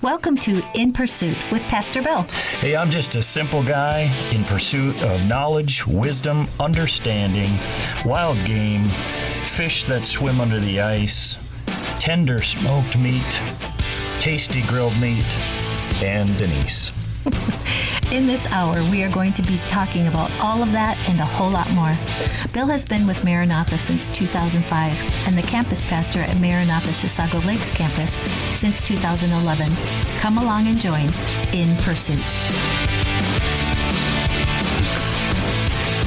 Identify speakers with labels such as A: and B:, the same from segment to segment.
A: Welcome to In Pursuit with Pastor Bill.
B: Hey, I'm just a simple guy in pursuit of knowledge, wisdom, understanding, wild game, fish that swim under the ice, tender smoked meat, tasty grilled meat, and Denise.
A: In this hour, we are going to be talking about all of that and a whole lot more. Bill has been with Maranatha since 2005 and the campus pastor at Maranatha Chisago Lakes campus since 2011. Come along and join In Pursuit.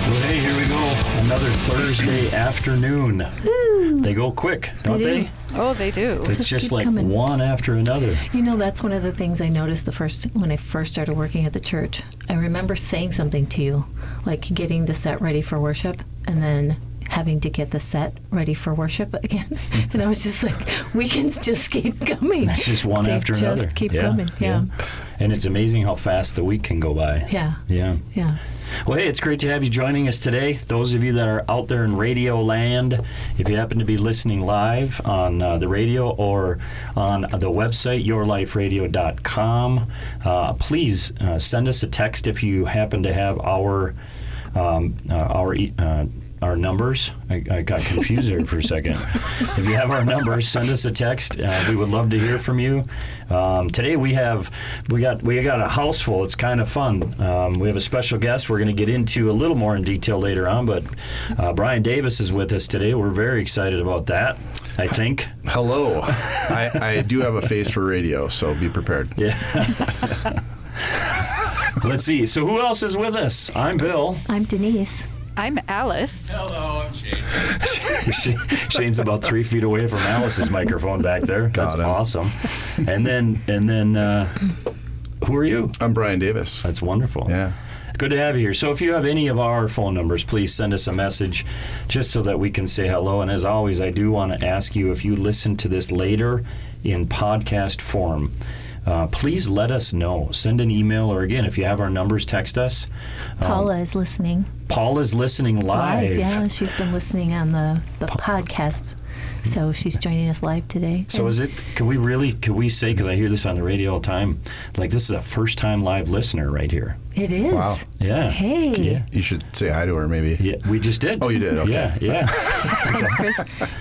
B: Well, hey, here we go. Another Thursday afternoon.
A: Woo.
B: They go quick, don't they?
C: Oh, they do.
B: It's just
A: keep
B: like
A: coming.
B: one after another.
A: You know, that's one of the things I noticed when I first started working at the church. I remember saying something to you, like getting the set ready for worship, and then having to get the set ready for worship again. And I was just like, weekends just keep coming.
B: It's just one
A: They
B: after another.
A: just keep coming, yeah.
B: And it's amazing how fast the week can go by.
A: Yeah.
B: Yeah.
A: Yeah.
B: Well, hey, it's great to have you joining us today. Those of you that are out there in radio land, if you happen to be listening live on the radio or on the website, yourliferadio.com, please send us a text if you happen to have our numbers. I got confused there for a second. If you have our numbers, send us a text. We would love to hear from you. Today we got a house full. It's kind of fun. We have a special guest we're going to get into a little more in detail later on, but Brian Davis is with us today. We're very excited about that, I think.
D: Hello. I do have a face for radio, so be prepared.
B: Yeah. Let's see. So who else is with us? I'm Bill.
A: I'm Denise.
C: I'm Alice.
E: Hello, I'm Shane.
B: Shane's about 3 feet away from Alice's microphone back there. That's
D: Got him.
B: awesome. And then, who are you?
D: I'm Brian Davis.
B: That's wonderful.
D: Yeah.
B: Good to have you here. So if you have any of our phone numbers, please send us a message just so that we can say hello. And as always, I do want to ask you, if you listen to this later in podcast form, please let us know. Send an email, or again, if you have our numbers, text us.
A: Paula is listening.
B: Paula's listening live.
A: Yeah, she's been listening on the podcast, so she's joining us live today.
B: So is it, can we say, because I hear this on the radio all the time, like this is a first-time live listener right here.
A: It is.
D: Wow.
B: Yeah.
A: Hey.
B: Yeah.
D: You should say hi to her, maybe.
B: Yeah, we just did.
D: Oh, you did? Okay.
B: Yeah.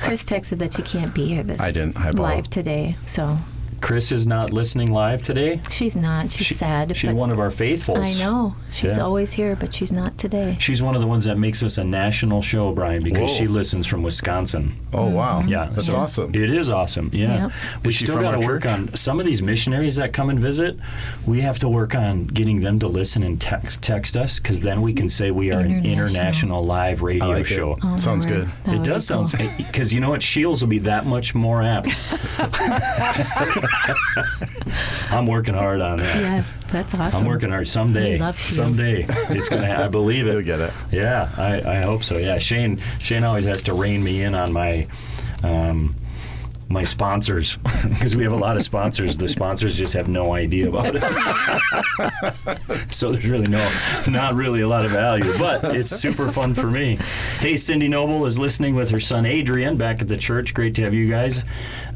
A: Chris texted that she can't be here
D: I didn't. Hi, Paula.
A: live today, so
B: Chris is not listening live today.
A: she's not. She's sad.
B: She's
A: but
B: one of our faithfuls.
A: I know. She's
B: Yeah.
A: always here, but she's not today.
B: She's one of the ones that makes us a national show, Brian, because
D: Whoa.
B: she listens from Wisconsin.
D: Oh, wow.
B: Yeah,
D: That's
B: so
D: awesome.
B: It is awesome. Yeah,
A: Yep.
B: we
D: Is she
B: still
D: from
B: got to
D: our
B: work
D: church?
B: on some of these missionaries that come and visit. We have to work on getting them to listen and text us, because then we can say we are an international live radio
D: I like
B: show.
D: it.
A: Oh,
D: Sounds
A: Lord.
D: good.
A: That
B: It
A: would
B: does
A: be cool.
B: sound, because you know what? Shields will be that much more apt. I'm working hard on that.
A: Yeah, that's awesome.
B: I'm working hard. Someday.
A: We love Shields.
B: Someday. It's gonna. I believe it.
D: You'll get it.
B: Yeah, I hope so. Yeah, Shane always has to rein me in on my my sponsors, because we have a lot of sponsors. The sponsors just have no idea about it. So there's really not really a lot of value, but it's super fun for me. Hey, Cindy Noble is listening with her son Adrian back at the church. Great to have you guys.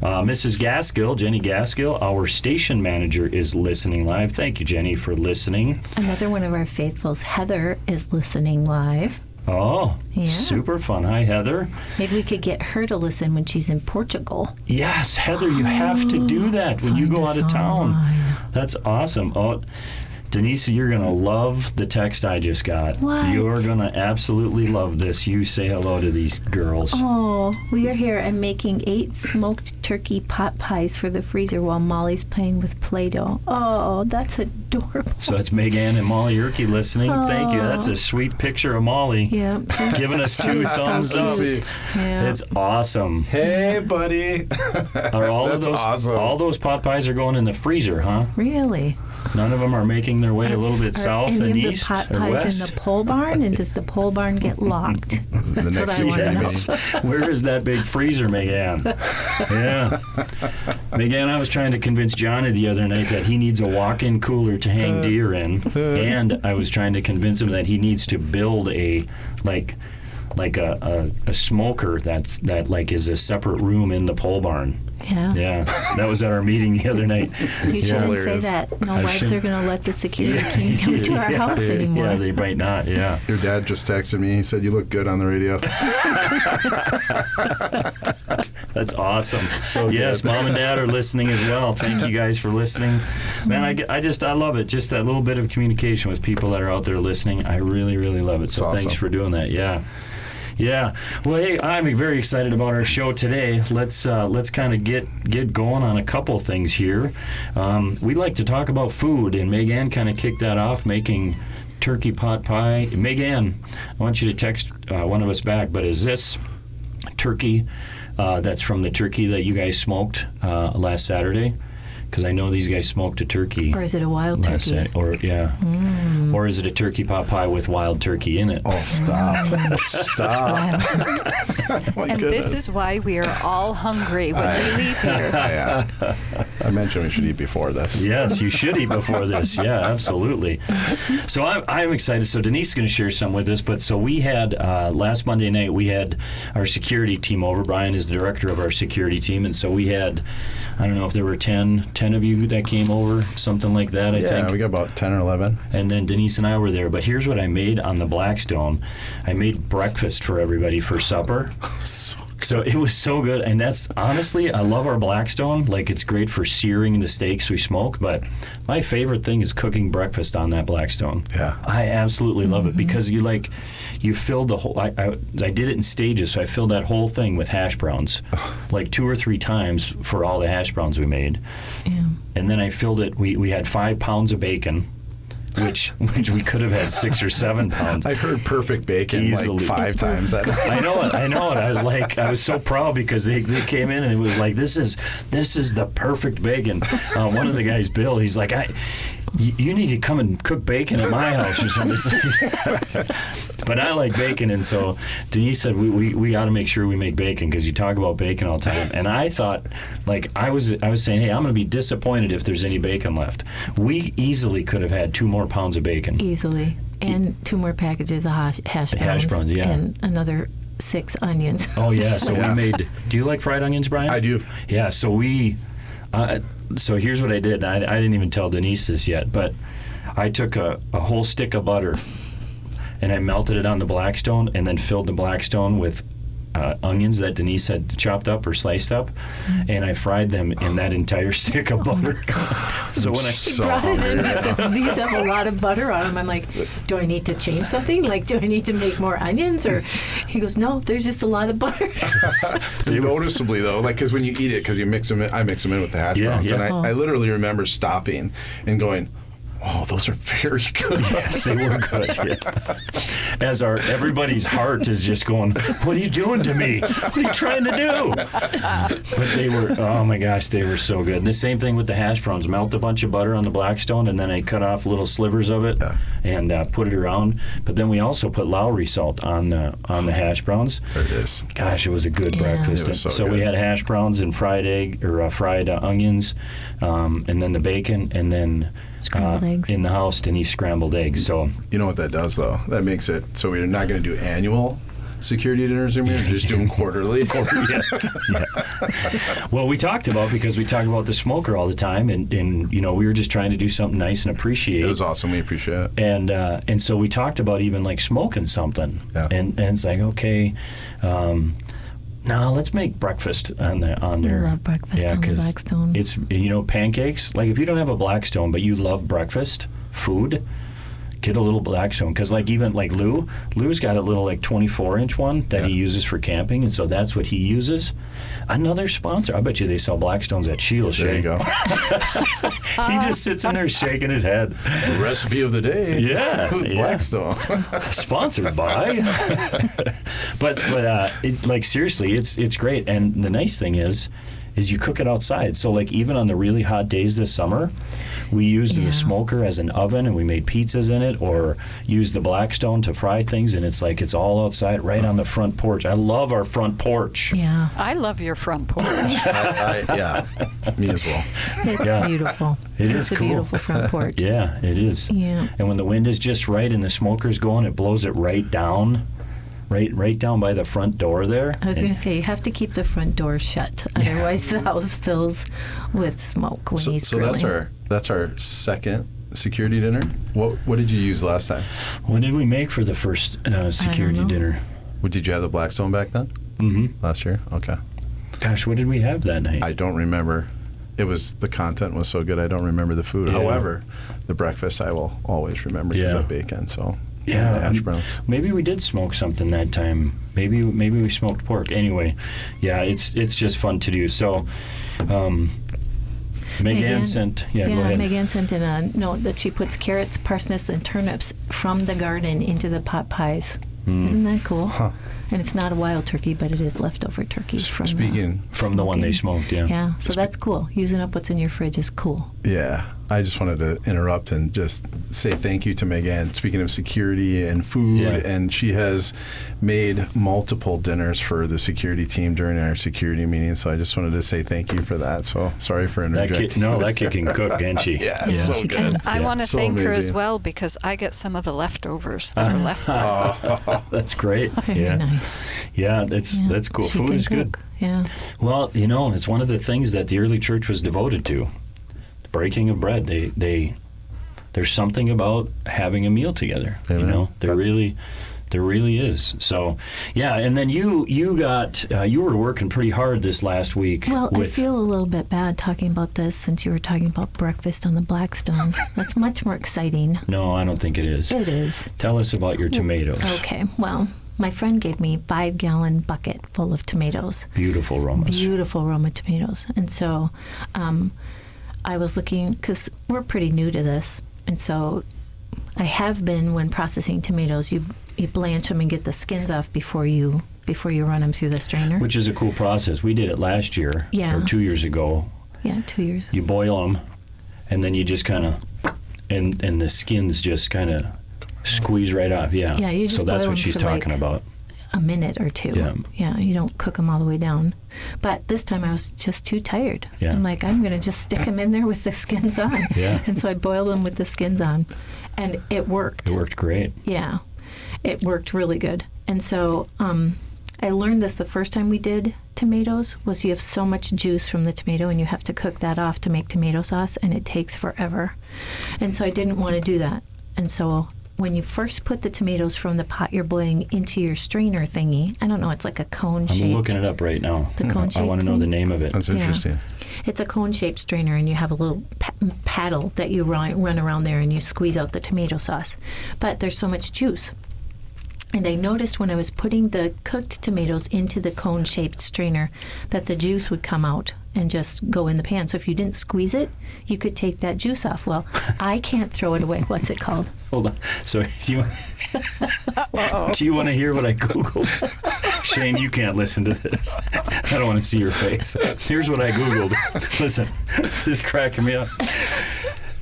B: Mrs. Gaskill, Jenny Gaskill, our station manager, is listening live. Thank you, Jenny, for listening.
A: Another one of our faithfuls, Heather, is listening live.
B: Oh,
A: Yeah.
B: super fun. Hi, Heather.
A: Maybe we could get her to listen when she's in Portugal.
B: Yes, Heather, you have to do that when you
A: Find
B: go
A: us
B: out of town.
A: online.
B: That's awesome. Oh, Denise, you're going to love the text I just got.
A: What?
B: You're going to absolutely love this. You say hello to these girls.
A: Oh, we are here. I'm making 8 smoked turkey pot pies for the freezer while Molly's playing with Play-Doh. Oh, that's adorable.
B: So it's Megan and Molly Yerke listening. Thank you. That's a sweet picture of Molly.
A: Yeah.
B: Giving us 2
A: She's so
B: thumbs up.
A: cute. Yeah.
B: It's awesome.
D: Hey, buddy.
B: Are all
D: That's
B: of those
D: awesome.
B: all those pot pies are going in the freezer, huh?
A: Really?
B: None of them are making their way a little bit
A: Are
B: south
A: any
B: and
A: of
B: east
A: the pot
B: or
A: pies
B: west.
A: in the pole barn? And does the pole barn get locked? That's what
D: next
A: I want to know.
D: meeting.
B: Where is that big freezer, Megan? Yeah. Megan, I was trying to convince Johnny the other night that he needs a walk-in cooler to hang deer in, and I was trying to convince him that he needs to build a, like, like a smoker that like is a separate room in the pole barn.
A: Yeah.
B: Yeah, that was at our meeting the other night.
A: You shouldn't say
D: Hilarious.
A: that. No
B: I
A: wives are
B: shouldn't.
A: going to let the security king come to our house anymore.
B: Yeah, they might not. Yeah.
D: Your dad just texted me. He said, "You look good on the radio."
B: That's awesome. So yes, Mom and Dad are listening as well. Thank you guys for listening. Man, I love it. Just that little bit of communication with people that are out there listening. I really, really love it. So
D: It's
B: thanks
D: awesome.
B: for doing that. Yeah. Yeah. Well, hey, I'm very excited about our show today. Let's kind of get going on a couple things here. We like to talk about food, and Megan kind of kicked that off, making turkey pot pie. Megan, I want you to text one of us back. But is this turkey that's from the turkey that you guys smoked last Saturday? Because I know these guys smoked a turkey.
A: Or is it a wild
B: last
A: turkey?
B: Saturday. Or is it a turkey pot pie with wild turkey in it?
D: Oh, stop! Stop!
A: Wild.
D: Oh, my
C: And
D: goodness.
C: this is why we are all hungry when we leave here.
D: Yeah. I mentioned we should eat before this.
B: Yes, you should eat before this. Yeah, absolutely. So I'm excited. So Denise is going to share some with us. But so we had, last Monday night, we had our security team over. Brian is the director of our security team. And so we had, I don't know if there were 10 of you that came over, something like that, I think.
D: Yeah, we got about 10 or 11.
B: And then Denise and I were there. But here's what I made on the Blackstone. I made breakfast for everybody for supper. So it was so good. And that's, honestly, I love our Blackstone. Like, it's great for searing the steaks we smoke. But my favorite thing is cooking breakfast on that Blackstone.
D: Yeah.
B: I absolutely love it because you filled the whole, I did it in stages. So I filled that whole thing with hash browns, like 2 or 3 times for all the hash browns we made.
A: Yeah.
B: And then I filled it, we had 5 pounds of bacon, which we could have had 6 or 7 pounds.
D: I heard perfect bacon
B: Easily.
D: like 5 times that night.
B: I know it. I was so proud because they came in and it was like, this is the perfect bacon. One of the guys, Bill, he's like, you need to come and cook bacon at my house or something. But I like bacon, and so Denise said we got to make sure we make bacon because you talk about bacon all the time. And I thought, like, I was saying, hey, I'm going to be disappointed if there's any bacon left. We easily could have had 2 more pounds of bacon.
A: Easily. And 2 more packages of hash browns.
B: Hash browns, yeah.
A: And another 6 onions.
B: Oh yeah, so
D: Yeah.
B: we made. Do you like fried onions, Brian?
D: I do.
B: Yeah, so we. So here's what I did. I didn't even tell Denise this yet, but I took a whole stick of butter, and I melted it on the Blackstone, and then filled the Blackstone with onions that Denise had chopped up or sliced up, and I fried them in that entire stick of butter. So when I
D: So
A: Brought it in.
D: hungry.
A: He says, these have a lot of butter on them. I'm like, do I need to change something? Like, do I need to make more onions? Or he goes, no, there's just a lot of butter.
D: Noticeably though, like, because when you eat it, because you mix them in, I mix them in with the hash
B: Yeah,
D: browns,
B: yeah.
D: and I literally remember stopping and going, "Oh, those are very good."
B: Yes, they were good. Yeah. As everybody's heart is just going, what are you doing to me? What are you trying to do? But they were, oh my gosh, they were so good. And the same thing with the hash browns. Melt a bunch of butter on the Blackstone, and then I cut off little slivers of it and put it around. But then we also put Lowry salt on the hash browns.
D: There it is.
B: Gosh, it was a good
A: Yeah.
B: breakfast.
D: It was so
B: So we
D: good.
B: had hash browns and fried egg or fried onions, and then the bacon, and then
A: Scrambled eggs.
B: in the house, Denise scrambled eggs. So
D: You know what that does though? That makes it so we're not going to do annual security dinners anymore. We're just doing quarterly.
B: well, we talked about the smoker all the time, and we were just trying to do something nice and appreciate.
D: It was awesome. We appreciate it.
B: And so we talked about even like smoking something,
D: Yeah.
B: and it's like, okay, now let's make breakfast on there.
A: love breakfast on the
B: 'cause
A: Blackstone.
B: It's pancakes. Like if you don't have a Blackstone but you love breakfast food, get a little Blackstone, because like even like Lou's got a little like 24-inch one that he uses for camping, and so that's what he uses. Another sponsor. I bet you they sell Blackstones at Shields.
D: There you go.
B: He just sits in there shaking his head.
D: The recipe of the day.
B: Yeah,
D: With
B: yeah.
D: Blackstone.
B: Sponsored by. but like seriously, it's great. And the nice thing is you cook it outside. So like even on the really hot days this summer, we used
A: Yeah.
B: the smoker as an oven, and we made pizzas in it, or used the Blackstone to fry things, and it's like it's all outside right on the front porch. I love our front porch.
A: Yeah,
C: I love your front porch.
D: Yeah, me as well.
A: it's
B: Yeah.
A: beautiful.
B: It is
A: It's
B: cool.
A: a beautiful front porch.
B: Yeah, it is.
A: Yeah.
B: And when the wind is just right and the smoker's going, it blows it right down right down by the front door there.
A: I was
B: And-
A: going to say, you have to keep the front door shut. Otherwise, the house fills with smoke when he's
D: So
A: grilling.
D: that's our second security dinner. What did you use last time?
B: What did we make for the first security
A: know.
B: dinner?
D: Did you have the Blackstone back then?
B: Mm-hmm.
D: Last year? Okay.
B: Gosh, what did we have that night?
D: I don't remember. The content was so good, I don't remember the food.
B: Yeah.
D: However, the breakfast I will always remember because
B: Yeah.
D: of bacon. So
B: Yeah,
D: the hash browns.
B: Maybe we did smoke something that time. Maybe we smoked pork. Anyway, yeah, it's just fun to do. So, Megan sent. Yeah, go ahead.
A: Megan sent in a note that she puts carrots, parsnips, and turnips from the garden into the pot pies. Isn't that cool?
D: Huh.
A: And it's not a wild turkey, but it is leftover turkey from
B: From the one they smoked, yeah.
A: Yeah, so that's cool. Using up what's in your fridge is cool.
D: Yeah, I just wanted to interrupt and just say thank you to Megan. Speaking of security and food,
B: Yeah.
D: and she has made multiple dinners for the security team during our security meeting. So I just wanted to say thank you for that. So sorry for
B: That
D: interjecting.
B: kid can cook, can't she?
D: Yeah, it's so
A: she
D: good.
A: can.
C: And I want to
D: So
C: thank her as
D: amazing.
C: well because I get some of the leftovers that are left.
B: That's great.
A: Very
B: yeah.
A: nice.
B: Yeah, that's cool.
A: She
B: Food
A: can
B: is good.
A: cook. Yeah.
B: Well, it's one of the things that the early church was devoted to. The breaking of bread. There's something about having a meal together.
D: Amen.
B: There really is. So, yeah. And then you got you were working pretty hard this last week.
A: Well, I
B: with,
A: feel a little bit bad talking about this since you were talking about breakfast on the Blackstone. That's much more exciting.
B: No, I don't think it is.
A: It is.
B: Tell us about your tomatoes.
A: Okay, well, my friend gave me a 5-gallon bucket full of tomatoes.
B: Beautiful Romas.
A: Beautiful Roma tomatoes. And so I was looking, because we're pretty new to this, and so I have been, when processing tomatoes, you blanch them and get the skins off before you run them through the strainer.
B: Which is a cool process. We did it last year
A: Yeah.
B: or 2 years ago.
A: Yeah, 2 years.
B: You boil them, and then you just kind of, and the skins just kind of squeeze right off. Yeah.
A: Yeah, you just
B: so that's
A: boil
B: what
A: 'em
B: she's
A: for,
B: talking
A: like,
B: about.
A: A minute or two.
B: Yeah.
A: You don't cook them all the way down. But this time I was just too tired.
B: Yeah.
A: I'm like, I'm going to just stick them in there with the skins on.
B: Yeah.
A: And so I boiled them with the skins on. And it worked.
B: It worked great.
A: Yeah. It worked really good. And so I learned this the first time we did tomatoes was you have so much juice from the tomato and you have to cook that off to make tomato sauce and it takes forever. And so I didn't want to do that. And so when you first put the tomatoes from the pot you're boiling into your strainer thingy, I don't know, it's like a cone shaped.
B: I'm looking it up right now.
A: The cone-shaped
B: I want to know
A: thing?
B: the name of it.
D: That's
A: Yeah.
D: interesting.
A: It's a cone-shaped strainer, and you have a little paddle that you run around there, and you squeeze out the tomato sauce. But there's so much juice. And I noticed when I was putting the cooked tomatoes into the cone-shaped strainer that the juice would come out and just go in the pan. So if you didn't squeeze it, you could take that juice off. Well, I can't throw it away. What's it called?
B: Hold on. So do you want to hear what I Googled? Shane, you can't listen to this. I don't want to see your face. Here's what I Googled. Listen, this is cracking me up.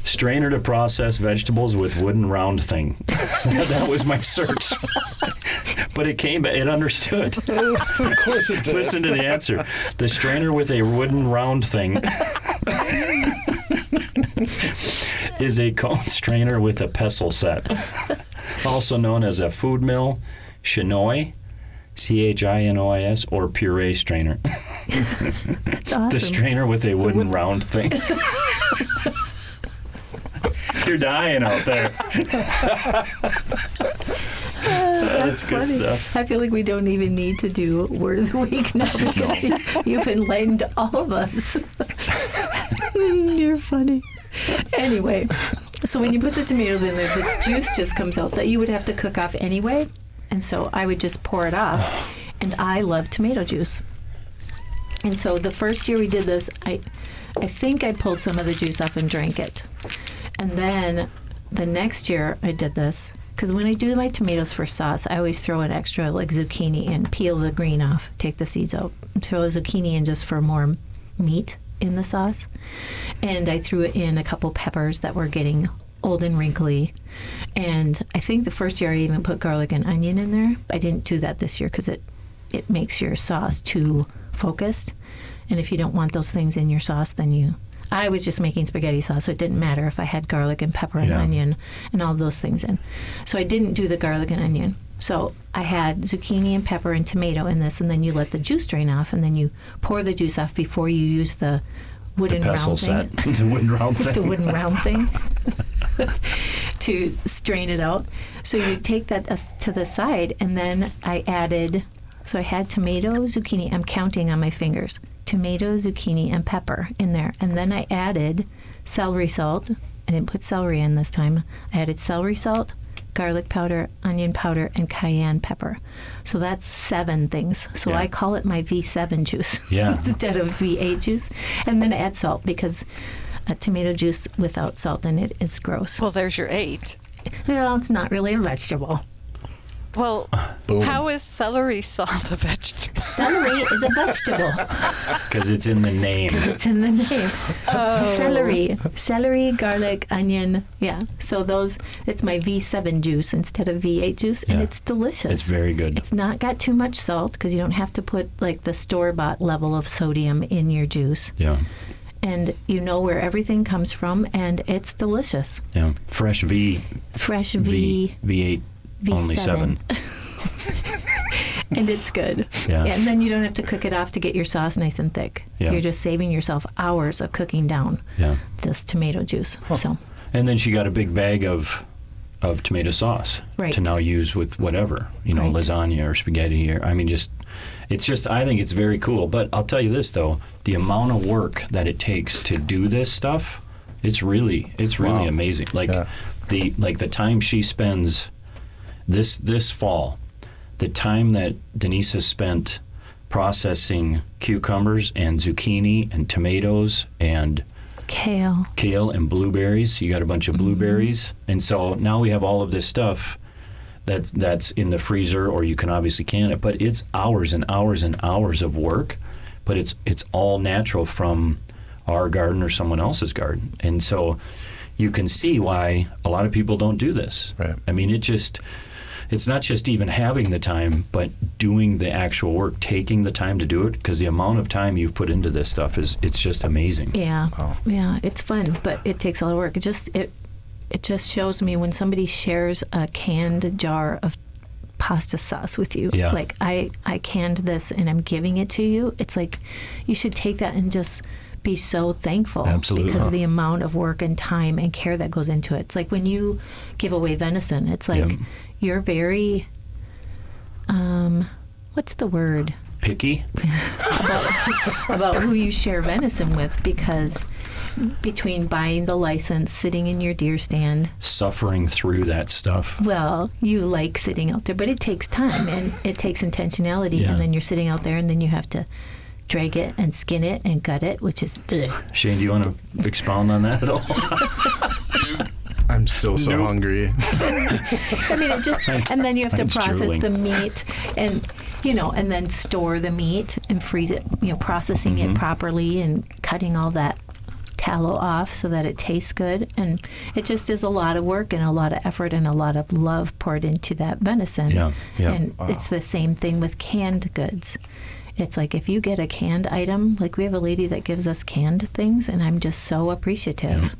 B: Strainer to process vegetables with wooden round thing. That was my search. But it understood.
D: Of course it did.
B: Listen to the answer. The strainer with a wooden round thing is a cone strainer with a pestle set, also known as a food mill, chinois, CHINOIS, or puree strainer.
A: It's awesome.
B: The strainer with a wooden round thing. You're dying out there. That's good
A: funny.
B: stuff.
A: I feel like we don't even need to do Word of the Week now because you've enlightened all of us. You're funny. Anyway, so when you put the tomatoes in there, this juice just comes out that you would have to cook off anyway. And so I would just pour it off. And I love tomato juice. And so the first year we did this, I think I pulled some of the juice off and drank it. And then the next year I did this, because when I do my tomatoes for sauce, I always throw an extra like zucchini in, peel the green off, take the seeds out, and throw the zucchini in just for more meat in the sauce. And I threw in a couple peppers that were getting old and wrinkly. And I think the first year I even put garlic and onion in there. I didn't do that this year because it makes your sauce too focused. And if you don't want those things in your sauce, then I was just making spaghetti sauce, so it didn't matter if I had garlic and pepper and onion and all those things in. So I didn't do the garlic and onion. So I had zucchini and pepper and tomato in this, and then you let the juice drain off, and then you pour the juice off before you use the wooden
B: pestle
A: round
B: set.
A: thing.
B: The wooden round thing.
A: The wooden round thing to strain it out. So you take that to the side, and then I added, so I had tomato, zucchini, I'm counting on my fingers, tomato, zucchini, and pepper in there. And then I added celery salt. I didn't put celery in this time. I added celery salt, garlic powder, onion powder, and cayenne pepper. So that's 7 things. So
B: Yeah.
A: I call it my V7 juice
B: Yeah.
A: instead of V8 juice. And then add salt because tomato juice without salt in it is gross.
C: Well, there's your 8.
A: Well, it's not really a vegetable.
C: Well,
D: Boom.
C: how is celery salt a vegetable?
A: Celery is a vegetable.
B: Because it's in the name.
A: It's in the name. Celery, garlic, onion. Yeah. So it's my V7 juice instead of V8 juice, and
B: Yeah.
A: it's delicious.
B: It's very good.
A: It's not got too much salt because you don't have to put like the store-bought level of sodium in your juice.
B: Yeah.
A: And you know where everything comes from, and it's delicious.
B: Yeah. Fresh
A: Fresh
B: V8, only 7.
A: And it's good.
B: Yeah.
A: And then you don't have to cook it off to get your sauce nice and thick.
B: Yeah.
A: You're just saving yourself hours of cooking down
B: Yeah.
A: this tomato juice. So
B: And then she got a big bag of tomato sauce
A: Right.
B: to now use with whatever,
A: Right.
B: lasagna or spaghetti or I think it's very cool. But I'll tell you this though, the amount of work that it takes to do this stuff, it's really
D: Wow.
B: amazing. Like
D: Yeah.
B: the time she spends this fall, the time that Denise has spent processing cucumbers and zucchini and tomatoes and
A: kale.
B: and blueberries. You got a bunch of blueberries. And so now we have all of this stuff that's in the freezer, or you can obviously can it, but it's hours and hours and hours of work, but it's all natural from our garden or someone else's garden. And so you can see why a lot of people don't do this.
D: Right.
B: I mean, it's not just even having the time, but doing the actual work, taking the time to do it, because the amount of time you've put into this stuff it's just amazing.
A: Yeah.
D: Wow.
A: Yeah, it's fun, but it takes a lot of work. It just shows me when somebody shares a canned jar of pasta sauce with you.
B: Yeah.
A: Like I canned this and I'm giving it to you. It's like you should take that and just be so thankful.
B: Absolutely.
A: Because of the amount of work and time and care that goes into it. It's like when you give away venison, it's like
B: Yep.
A: you're very what's the word?
B: Picky?
A: About who you share venison with, because between buying the license, sitting in your deer stand,
B: Suffering through that stuff.
A: well, you like sitting out there, but it takes time and it takes intentionality.
B: Yeah.
A: And then you're sitting out there and then you have to drag it and skin it and gut it, which is ugh.
B: Shane, do you want to expound on that at all?
D: I'm still so
B: Nope.
D: hungry.
A: I mean, it just, and then you have to
B: I'm
A: process
B: drooling.
A: the meat and, and then store the meat and freeze it, processing
B: Mm-hmm.
A: it properly and cutting all that tallow off so that it tastes good. And it just is a lot of work and a lot of effort and a lot of love poured into that venison.
B: Yeah, yeah.
A: And it's the same thing with canned goods. It's like if you get a canned item, like we have a lady that gives us canned things, and I'm just so appreciative.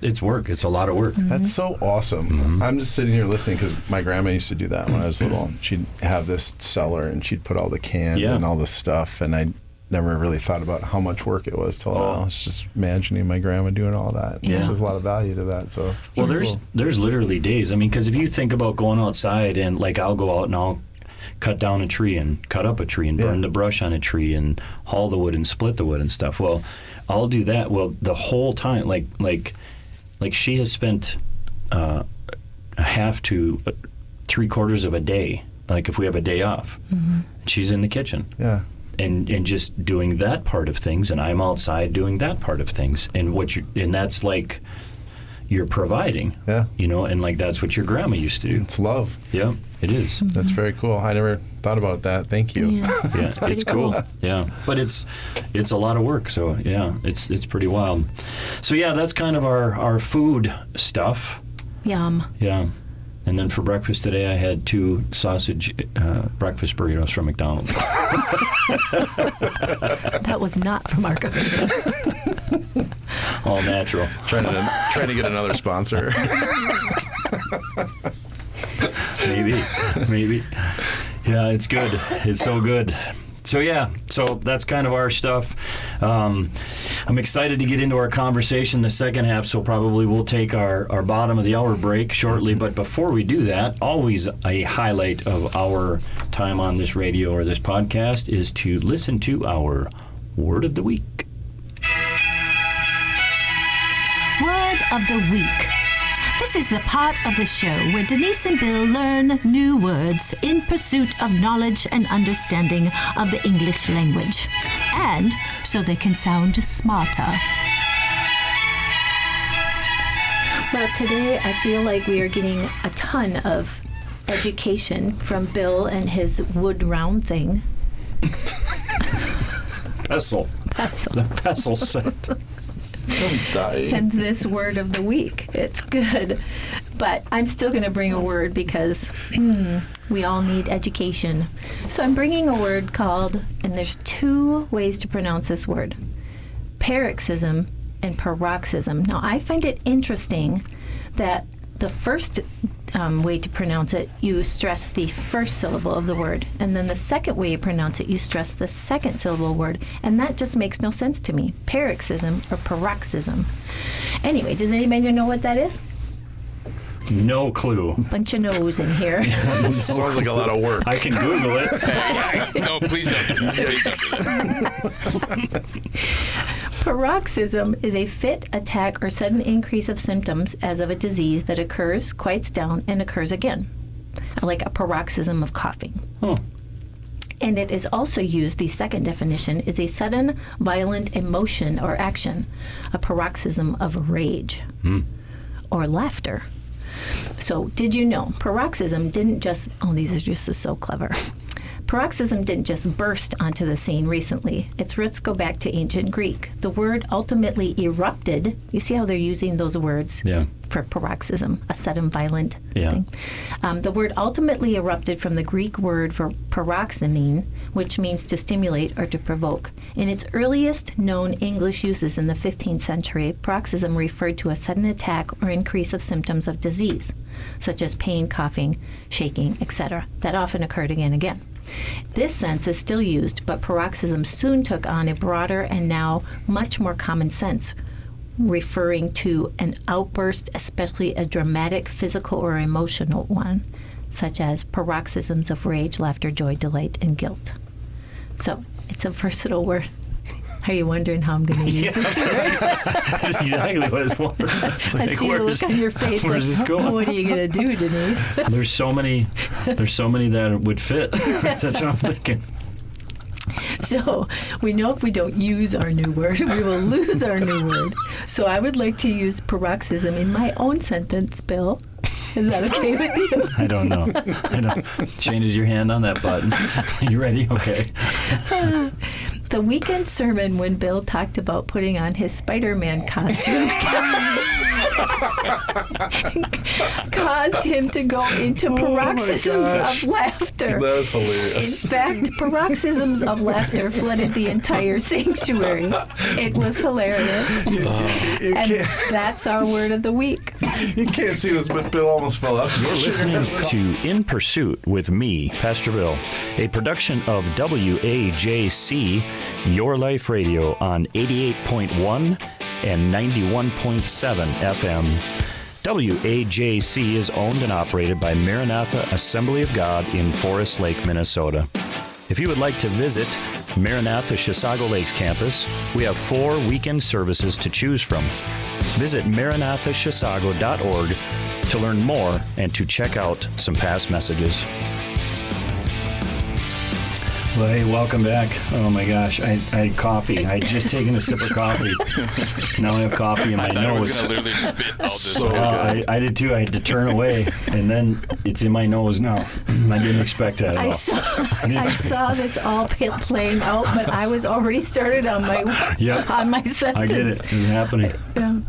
B: It's work. It's a lot of work.
D: That's so awesome. I'm just sitting here listening because my grandma used to do that when I was little. She'd have this cellar and she'd put all the canned
B: Yeah.
D: and all the stuff, and I never really thought about how much work it was till now. I was just imagining my grandma doing all that.
A: Yeah.
D: There's a lot of value to that. So
B: Well,
D: cool.
B: there's literally days. I mean, because if you think about going outside and like I'll go out and I'll cut down a tree and cut up a tree and burn
D: Yeah.
B: the brush on a tree and haul the wood and split the wood and stuff. Well, I'll do that. Well, the whole time, like she has spent a half to 3/4 of a day. Like if we have a day off, she's in the kitchen.
D: Yeah.
B: And just doing that part of things, and I'm outside doing that part of things, and that's like you're providing,
D: Yeah.
B: and like that's what your grandma used to do.
D: It's love.
B: Yeah, it is.
D: That's very cool. I never thought about that. Thank you.
A: Yeah.
B: Yeah,
A: pretty
B: it's cool.
A: cool.
B: Yeah, but it's a lot of work. So yeah, it's pretty wild. So yeah, that's kind of our food stuff.
A: Yum.
B: Yeah. And then for breakfast today, I had 2 sausage breakfast burritos from McDonald's.
A: That was not from our government.
B: All natural.
D: Trying to get another sponsor.
B: Maybe. Yeah, it's good. It's so good. So yeah, so that's kind of our stuff. I'm excited to get into our conversation in the second half, so probably we'll take our bottom of the hour break shortly. But before we do that, always a highlight of our time on this radio or this podcast is to listen to our Word of the Week.
A: Word of the Week. This is the part of the show where Denise and Bill learn new words in pursuit of knowledge and understanding of the English language, and so they can sound smarter. Well, today I feel like we are getting a ton of education from Bill and his wood round thing.
B: Pestle. The pestle set.
D: I'm dying.
A: And this word of the week. It's good. But I'm still going to bring a word because we all need education. So I'm bringing a word called, and there's two ways to pronounce this word, paroxysm and paroxysm. Now, I find it interesting that the first way to pronounce it, you stress the first syllable of the word. And then the second way you pronounce it, you stress the second syllable word. And that just makes no sense to me. Paroxysm or paroxysm. Anyway, does anybody know what that is?
B: No clue.
A: Bunch of no's in here.
D: Sounds like a lot of work.
B: I can Google it.
E: No, please don't do that.
A: Paroxysm is a fit, attack, or sudden increase of symptoms as of a disease that occurs, quiets down, and occurs again, like a paroxysm of coughing.
B: Oh.
A: And it is also used, the second definition, is a sudden, violent emotion or action, a paroxysm of rage or laughter. So, did you know paroxysm didn't just, these are just so clever. Paroxysm didn't just burst onto the scene recently. Its roots go back to ancient Greek. The word ultimately erupted. You see how they're using those words for paroxysm, a sudden violent thing? The word ultimately erupted from the Greek word for paroxene, which means to stimulate or to provoke. In its earliest known English uses in the 15th century, paroxysm referred to a sudden attack or increase of symptoms of disease, such as pain, coughing, shaking, etc., that often occurred again and again. This sense is still used, but paroxysm soon took on a broader and now much more common sense, referring to an outburst, especially a dramatic physical or emotional one, such as paroxysms of rage, laughter, joy, delight, and guilt. So it's a versatile word. Are you wondering how I'm going to use this word?
B: That's exactly what it's for.
A: I see the look on your face.
B: Where's this going?
A: What are you going to do, Denise?
B: There's so many that would fit. That's what I'm thinking.
A: So we know if we don't use our new word, we will lose our new word. So I would like to use paroxysm in my own sentence, Bill. Is that okay with you?
B: I don't know. Changes your hand on that button. You ready? Okay.
A: The weekend sermon when Bill talked about putting on his Spider-Man costume caused him to go into paroxysms of laughter.
D: That was hilarious.
A: In fact, paroxysms of laughter flooded the entire sanctuary. It was hilarious. And that's our word of the week.
D: You can't see this, but Bill almost fell out.
B: You're listening to In Pursuit with me, Pastor Bill, a production of WAJC, Your Life Radio on 88.1 and 91.7 FM. WAJC is owned and operated by Maranatha Assembly of God in Forest Lake, Minnesota. If you would like to visit Maranatha Chisago Lakes campus, we have 4 weekend services to choose from. Visit maranathachisago.org to learn more and to check out some past messages. Well, hey, welcome back. Oh my gosh, I had coffee. I had just taken a sip of coffee. Now I have coffee in my
E: I
B: nose.
E: was going to literally spit out this
D: So
E: one.
B: I did too. I had to turn away, and then it's in my nose now. I didn't expect that at all.
A: I saw this all playing out, but I was already started on my sentence.
B: I get it. It's happening.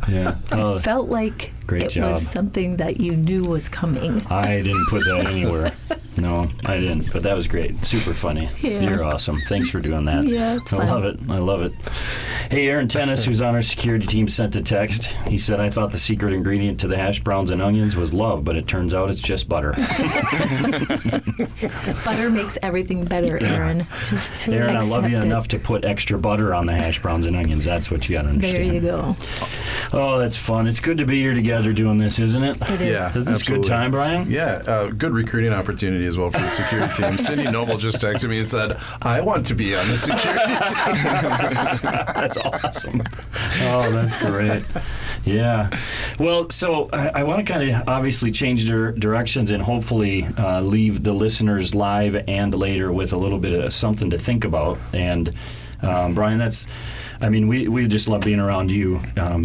B: Yeah.
A: I felt like
B: Great
A: it
B: job.
A: was something that you knew was coming.
B: I didn't put that anywhere. No, I didn't, but that was great. Super funny.
A: Yeah.
B: You're awesome. Thanks for doing that.
A: Yeah, it's
B: I
A: fun.
B: love it. I love it. Hey, Aaron Tennis, who's on our security team, sent a text. He said, I thought the secret ingredient to the hash browns and onions was love, but it turns out it's just butter.
A: Butter makes everything better, Aaron. Just
B: Aaron, I love you
A: accept it.
B: enough to put extra butter on the hash browns and onions. That's what you got to understand.
A: There you go.
B: Oh, that's fun. It's good to be here together doing this, isn't it?
A: It is.
D: Yeah,
B: Is this a good
D: absolutely.
B: time, Brian?
D: Yeah, good recruiting opportunity as well for the security team. Cindy Noble just texted me and said, I want to be on the security team.
B: That's awesome. Oh, that's great. Yeah. Well, so I want to kind of obviously change directions and hopefully leave the listeners live and later with a little bit of something to think about. And Brian, we just love being around you.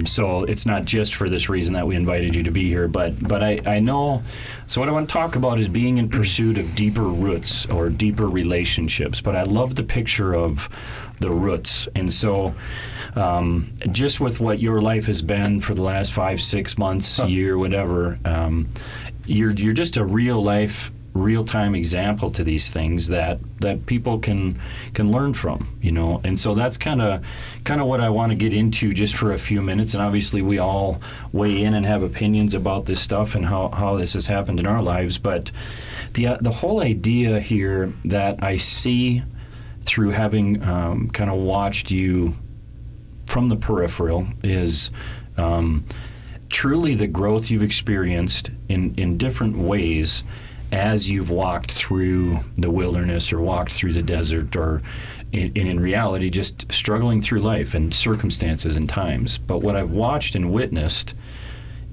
B: So it's not just for this reason that we invited you to be here, but I know. So what I want to talk about is being in pursuit of deeper roots or deeper relationships. But I love the picture of the roots. And so just with what your life has been for the last 5-6 months, year, whatever, you're just a real-time example to these things that people can learn from, and so that's kind of what I want to get into just for a few minutes. And obviously we all weigh in and have opinions about this stuff and how this has happened in our lives, but the whole idea here that I see through having kind of watched you from the peripheral is truly the growth you've experienced in different ways as you've walked through the wilderness or walked through the desert, or in reality just struggling through life and circumstances and times. But what I've watched and witnessed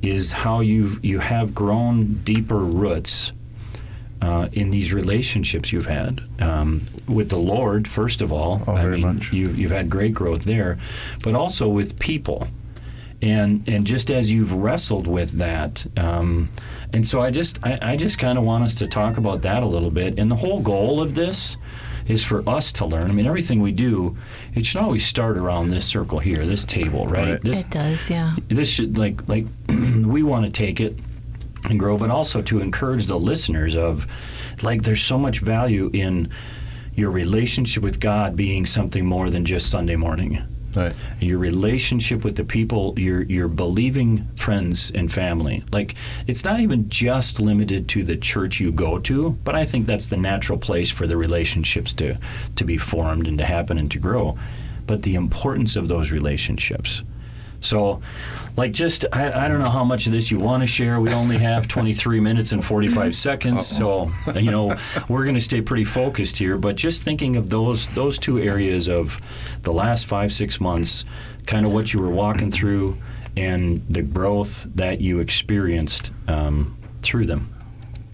B: is how you have grown deeper roots in these relationships you've had with the Lord, first of all.
D: Very much.
B: You've had great growth there, but also with people. And just as you've wrestled with that, and so I just kind of want us to talk about that a little bit. And the whole goal of this is for us to learn. I mean, everything we do, it should always start around this circle here, this table, right?
D: Right.
B: This,
A: It does, yeah.
B: this should like we want to take it and grow, but also to encourage the listeners of there's so much value in your relationship with God being something more than just Sunday morning.
D: Right.
B: Your relationship with the people, your believing friends and family. It's not even just limited to the church you go to, but I think that's the natural place for the relationships to be formed and to happen and to grow. But the importance of those relationships. So, I don't know how much of this you want to share. We only have 23 minutes and 45 seconds, so, we're going to stay pretty focused here. But just thinking of those two areas of the last 5-6 months, kind of what you were walking through and the growth that you experienced through them.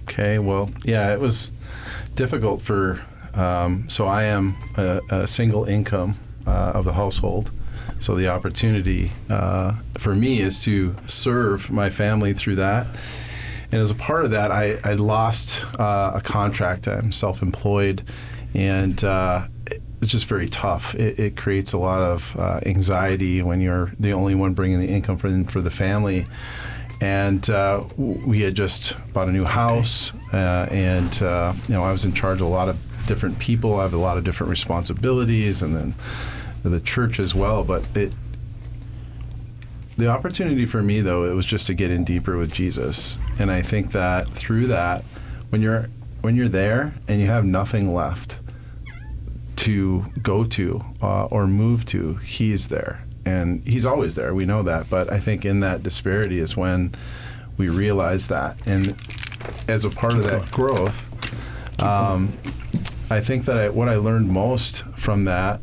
D: Okay, well, yeah, it was difficult for, so I am a single income of the household. So the opportunity for me is to serve my family through that. And as a part of that, I lost a contract. I'm self-employed, and it's just very tough. It creates a lot of anxiety when you're the only one bringing the income for the family. And we had just bought a new house, and I was in charge of a lot of different people. I have a lot of different responsibilities, and then the church as well. But the opportunity for me, though, it was just to get in deeper with Jesus. And I think that through that, when you're there and you have nothing left to go to or move to, He's there. And He's always there. We know that. But I think in that disparity is when we realize that. And as a part of that growth, I think that what I learned most from that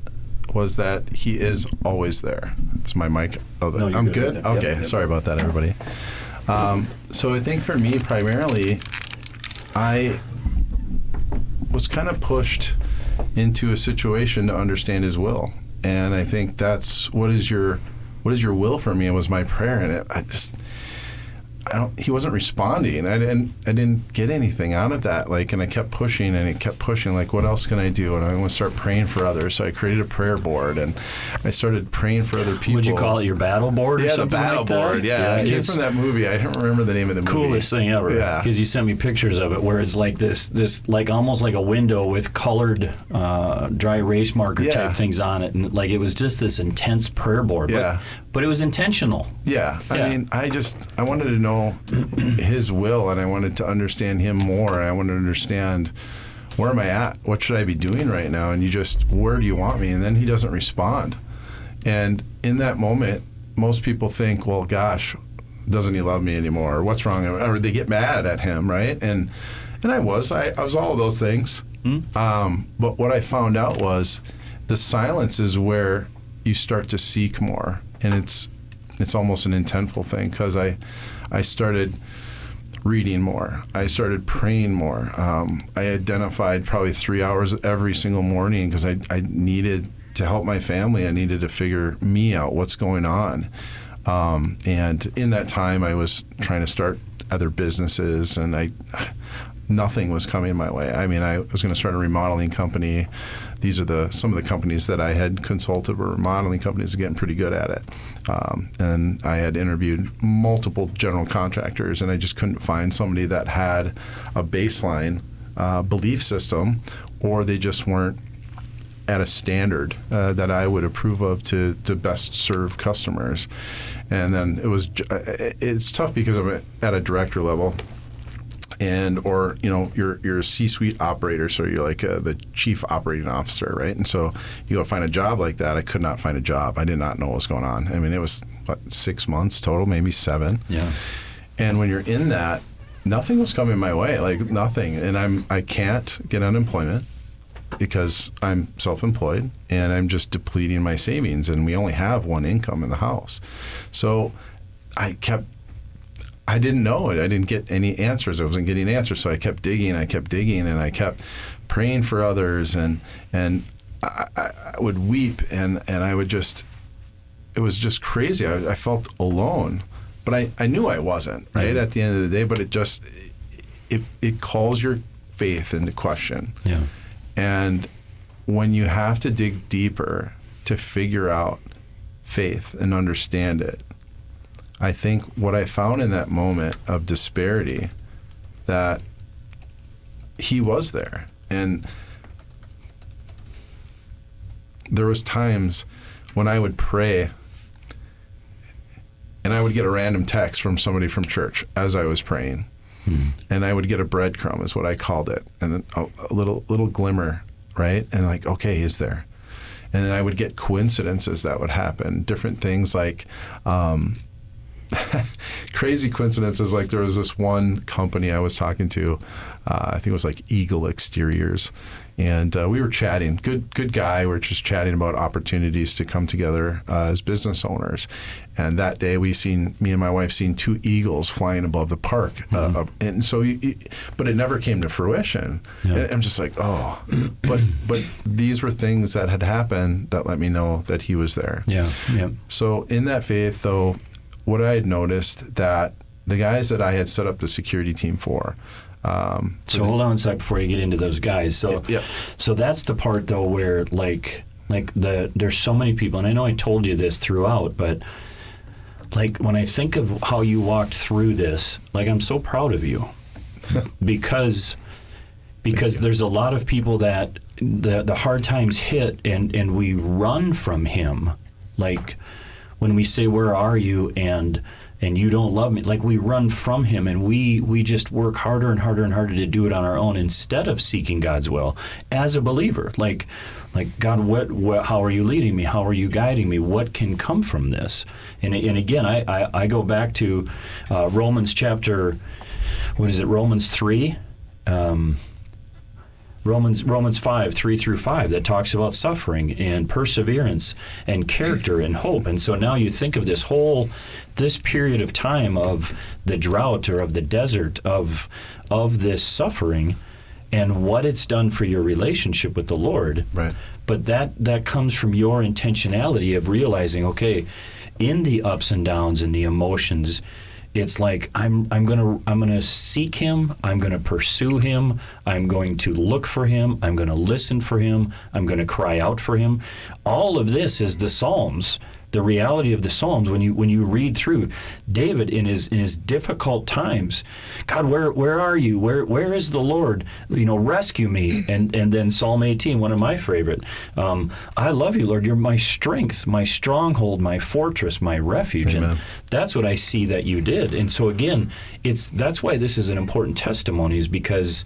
D: was that He is always there. Is my mic? Oh,
B: No, you're
D: I'm
B: good.
D: good?
B: Yep,
D: Okay,
B: yep.
D: sorry about that, everybody. So I think for me, primarily, I was kind of pushed into a situation to understand His will. And I think that's what is your will for me, and was my prayer. And he wasn't responding. I didn't get anything out of that. Like, and I kept pushing and it kept pushing. Like, what else can I do? And I want to start praying for others. So I created a prayer board and I started praying for other people.
B: Would you call it your battle board or
D: Yeah, the
B: something
D: battle
B: like that?
D: board. Yeah, it came
B: it's
D: from that movie. I don't remember the name of the movie.
B: coolest thing ever.
D: Yeah.
B: Because you sent me pictures of it where it's like this like almost like a window with colored dry erase marker
D: Yeah.
B: type things on it, and like it was just this intense prayer board.
D: Yeah.
B: But it was intentional.
D: Yeah,
B: Yeah.
D: I mean, I wanted to know his will, and I wanted to understand him more. I wanted to understand, where am I at? What should I be doing right now? And where do you want me? And then he doesn't respond. And in that moment, most people think, well, gosh, doesn't he love me anymore? Or what's wrong? Or they get mad at him, right? And I was all of those things. But what I found out was the silence is where you start to seek more. And it's almost an intentful thing, because I started reading more. I started praying more. I identified probably 3 hours every single morning because I needed to help my family. I needed to figure me out, what's going on. And in that time, I was trying to start other businesses, and nothing was coming my way. I mean, I was going to start a remodeling company. These are some of the companies that I had consulted were remodeling companies, getting pretty good at it. And I had interviewed multiple general contractors, and I just couldn't find somebody that had a baseline belief system, or they just weren't at a standard that I would approve of to best serve customers. And then it's tough because I'm at a director level. Or you're a C-suite operator, so you're like the chief operating officer, right? And so you go find a job like that. I could not find a job. I did not know what was going on. I mean, it was 6 months total, maybe 7.
B: Yeah.
D: And when you're in that, nothing was coming my way, like nothing. And I can't get unemployment because I'm self-employed, and I'm just depleting my savings, and we only have one income in the house. So I didn't know it. I didn't get any answers. I wasn't getting answers. So I kept digging, and I kept praying for others, and I would weep, and I would just, it was just crazy. I felt alone, but I knew I wasn't, right, at the end of the day, but it calls your faith into question.
B: Yeah.
D: And when you have to dig deeper to figure out faith and understand it, I think what I found in that moment of disparity, that he was there. And there was times when I would pray and I would get a random text from somebody from church as I was praying. And I would get a breadcrumb, is what I called it, and a little glimmer, right? And like, okay, he's there. And then I would get coincidences that would happen, different things like crazy coincidences. Like there was this one company I was talking to, I think it was like Eagle Exteriors, and we were chatting. Good guy. We were just chatting about opportunities to come together as business owners. And that day, me and my wife seen 2 eagles flying above the park, and so, but it never came to fruition.
B: Yeah.
D: And I'm just like, oh, but these were things that had happened that let me know that he was there.
B: Yeah. Yeah.
D: So in that faith, though, what I had noticed that the guys that I had set up the security team for.
B: So hold on a sec before you get into those guys. So,
D: Yeah.
B: So that's the part though where there's so many people, and I know I told you this throughout, but like when I think of how you walked through this, like I'm so proud of you because there's a lot of people that the hard times hit and we run from him. Like when we say, where are you? And you don't love me. Like we run from him, and we just work harder and harder and harder to do it on our own instead of seeking God's will as a believer. Like God, what how are you leading me? How are you guiding me? What can come from this? And again, I go back to Romans chapter, Romans 3? Romans 5, 3 through 5, that talks about suffering and perseverance and character and hope. And so now you think of this period of time of the drought or of the desert of this suffering and what it's done for your relationship with the Lord.
D: Right.
B: But that comes from your intentionality of realizing, okay, in the ups and downs and the emotions, it's like I'm gonna seek him, I'm gonna pursue him, I'm going to look for him, I'm gonna listen for him, I'm gonna cry out for him. All of this is the Psalms. The reality of the Psalms, when you read through David in his difficult times, God, where are you? Where is the Lord? Rescue me. And then Psalm 18, one of my favorite. I love you, Lord. You're my strength, my stronghold, my fortress, my refuge.
D: Amen.
B: And that's what I see that you did. And so again, that's why this is an important testimony, is because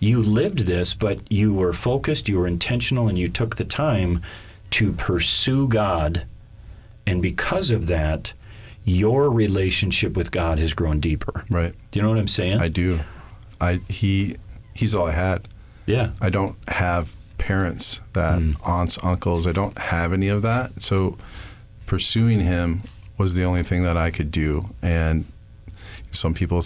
B: you lived this, but you were focused, you were intentional, and you took the time to pursue God. And because of that, your relationship with God has grown deeper.
D: Right.
B: Do you know what I'm saying?
D: I do. He's all I had.
B: Yeah.
D: I don't have parents, that aunts, uncles. I don't have any of that. So pursuing him was the only thing that I could do. And some people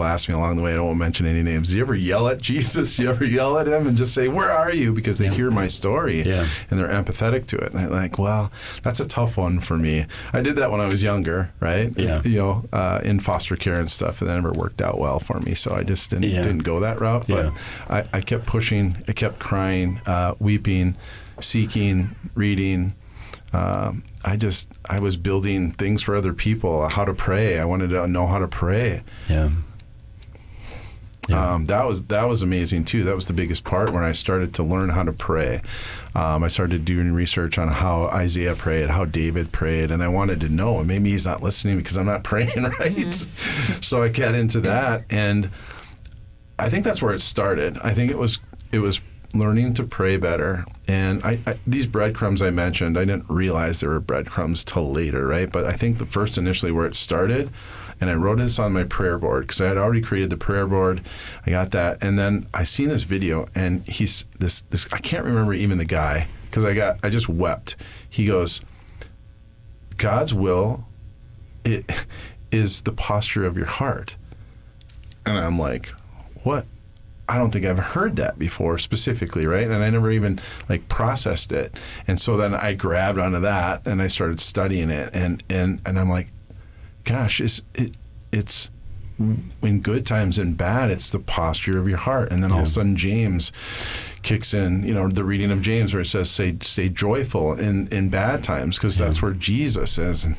D: ask me along the way, I won't mention any names, do you ever yell at Jesus? Do you ever yell at him and just say, where are you? Because they hear my story and they're empathetic to it. And I'm like, well, that's a tough one for me. I did that when I was younger, right?
B: Yeah.
D: In foster care and stuff, and that never worked out well for me. So I just didn't go that route. But I kept pushing, I kept crying, weeping, seeking, reading. I was building things for other people, how to pray. I wanted to know how to pray.
B: Yeah.
D: That was amazing too. That was the biggest part when I started to learn how to pray. I started doing research on how Isaiah prayed, how David prayed, and I wanted to know. And maybe he's not listening because I'm not praying right. Mm-hmm. So I got into that, and I think that's where it started. I think it was learning to pray better. And these breadcrumbs I mentioned, I didn't realize there were breadcrumbs till later, right? But I think the first initially where it started, and I wrote this on my prayer board because I had already created the prayer board. I got that. And then I seen this video, and he's this I can't remember even the guy because I just wept. He goes, God's will is the posture of your heart. And I'm like, what? I don't think I've heard that before specifically, right? And I never even processed it. And so then I grabbed onto that and I started studying it, and I'm like, gosh, it's in good times and bad, it's the posture of your heart. And then all of a sudden James kicks in, the reading of James where it says, stay joyful in bad times, because that's where Jesus is. And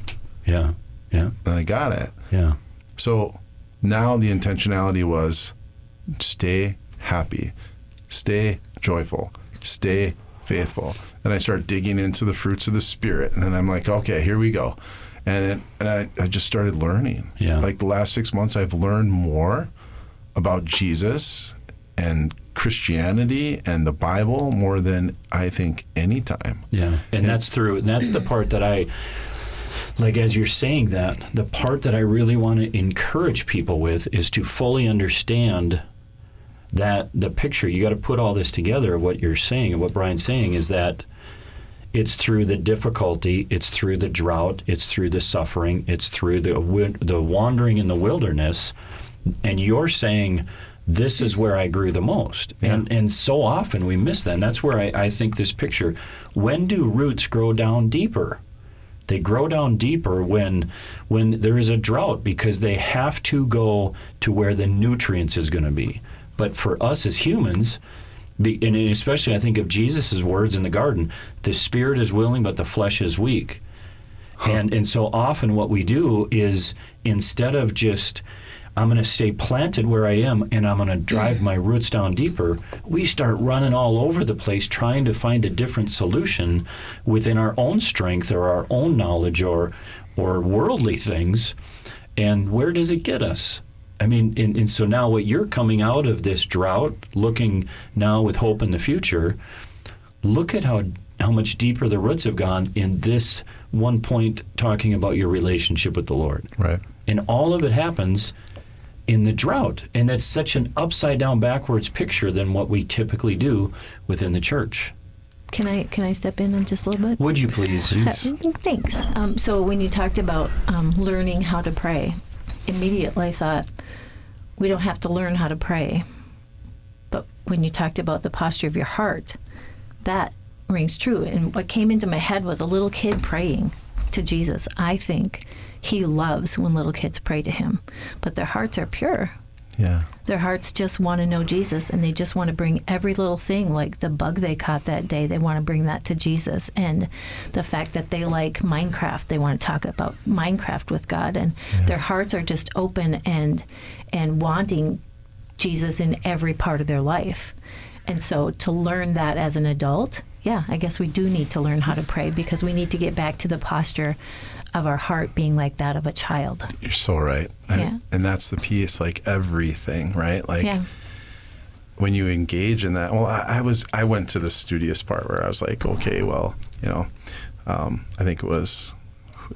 D: then I got it. Yeah. So now the intentionality was, stay happy, stay joyful, stay faithful. Then I start digging into the fruits of the Spirit, and then I'm like, okay, here we go. And I just started learning. Yeah. Like the last 6 months, I've learned more about Jesus and Christianity and the Bible more than I think any time. Yeah, and that's the part that I, as you're saying that, the part that I really want to encourage people with is to fully understand that the picture, you got to put all this together. What you're saying and what Brian's saying is that it's through the difficulty, it's through the drought, it's through the suffering, it's through the wandering in the wilderness, and you're saying, this is where I grew the most. Yeah. And so often we miss that. And that's where I think this picture, when do roots grow down deeper? They grow down deeper when there is a drought, because they have to go to where the nutrients is going to be. But for us as humans, and especially I think of Jesus' words in the garden, the spirit is willing, but the flesh is weak. And so often what we do is, instead of just, I'm going to stay planted where I am and I'm going to drive my roots down deeper, we start running all over the place trying to find a different solution within our own strength or our own knowledge or worldly things. And where does it get us? I mean, and so now what you're coming out of this drought, looking now with hope in the future, look at how much deeper the roots have gone in this one point, talking about your relationship with the Lord. Right. And all of it happens in the drought. And that's such an upside down, backwards picture than what we typically do within the church.
A: Can I step in just a little bit?
B: Would you please?
A: Thanks. So when you talked about learning how to pray, immediately I thought, we don't have to learn how to pray. But when you talked about the posture of your heart, that rings true. And what came into my head was a little kid praying. to Jesus. I think he loves when little kids pray to him, but their hearts are pure.
D: Yeah.
A: Their hearts just want to know Jesus, and they just want to bring every little thing, like the bug they caught that day, they want to bring that to Jesus. And the fact that they like Minecraft, they want to talk about Minecraft with God, and their hearts are just open and wanting Jesus in every part of their life. And so to learn that as an adult, yeah, I guess we do need to learn how to pray, because we need to get back to the posture of our heart being like that of a child.
D: You're so right.
A: Yeah.
D: And that's the piece, like everything, right? Like
A: Yeah.
D: when you engage in that, well, I went to the studious part where I was like, okay, well, I think it was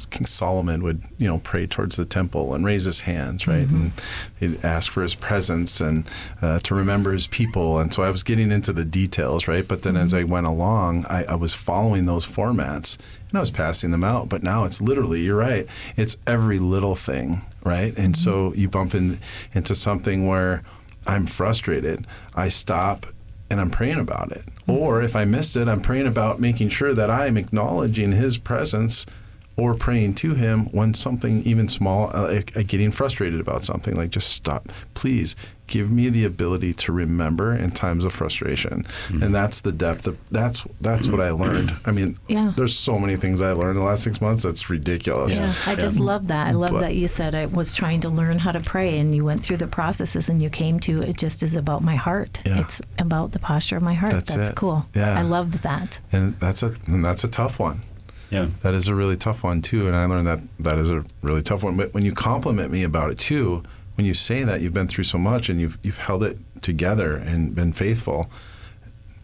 D: King Solomon would, pray towards the temple and raise his hands, right?
A: Mm-hmm.
D: And he'd ask for his presence and to remember his people. And so I was getting into the details, right? But then as I went along, I was following those formats and I was passing them out. But now it's literally, you're right, it's every little thing, right? And so you bump into something where I'm frustrated. I stop and I'm praying about it. Or if I missed it, I'm praying about making sure that I'm acknowledging his presence or praying to him when something even small, getting frustrated about something, like just stop. Please give me the ability to remember in times of frustration. Mm-hmm. And that's the depth of, that's what I learned. I mean, there's so many things I learned in the last 6 months. That's ridiculous.
A: Yeah, I just love that. I love that you said I was trying to learn how to pray, and you went through the processes and you came to it just is about my heart. Yeah. It's about the posture of my heart. That's cool. Yeah. I loved that.
D: And that's a tough one.
B: Yeah,
D: that is a really tough one too, and I learned that is a really tough one. But when you compliment me about it too, when you say that you've been through so much and you've held it together and been faithful,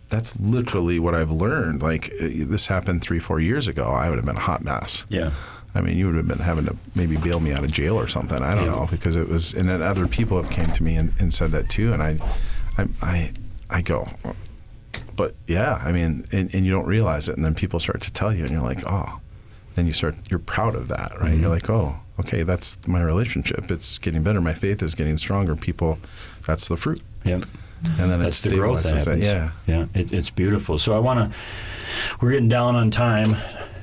D: that's literally what I've learned. Like this happened 3-4 years ago, I would have been a hot mess.
B: Yeah,
D: I mean, you would have been having to maybe bail me out of jail or something. I don't know, because it was, and then other people have came to me and said that too, and I go. But yeah, I mean, and you don't realize it, and then people start to tell you, and you're like, oh, then you're proud of that, right? Mm-hmm. You're like, oh, okay, that's my relationship. It's getting better. My faith is getting stronger. People, that's the fruit.
B: Yep.
D: And then
B: that's the growth that happens.
D: Yeah.
B: It's beautiful. So we're getting down on time,